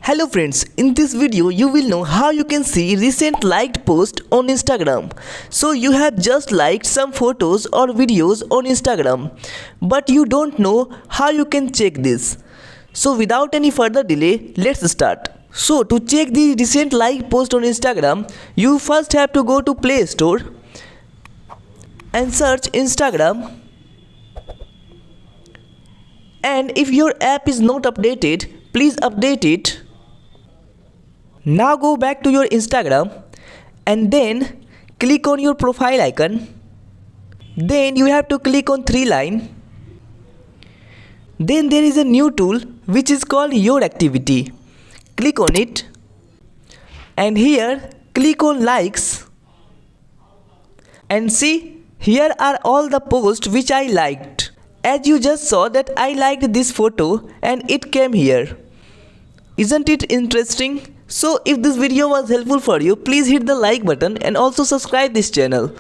Hello friends, in this video you will know how you can see recent liked post on Instagram. So you have just liked some photos or videos on Instagram, but you don't know how you can check this. So without any further delay, let's start. So to check the recent liked post on Instagram, you first have to go to Play Store and search Instagram. And if your app is not updated, please update it. Now go back to your Instagram and then click on your profile icon. Then you have to click on three line. Then there is a new tool which is called Your Activity. Click on it and here click on likes and see, here are all the posts which I liked. As you just saw that I liked this photo and it came here. Isn't it interesting? So if this video was helpful for you, please hit the like button and also subscribe this channel.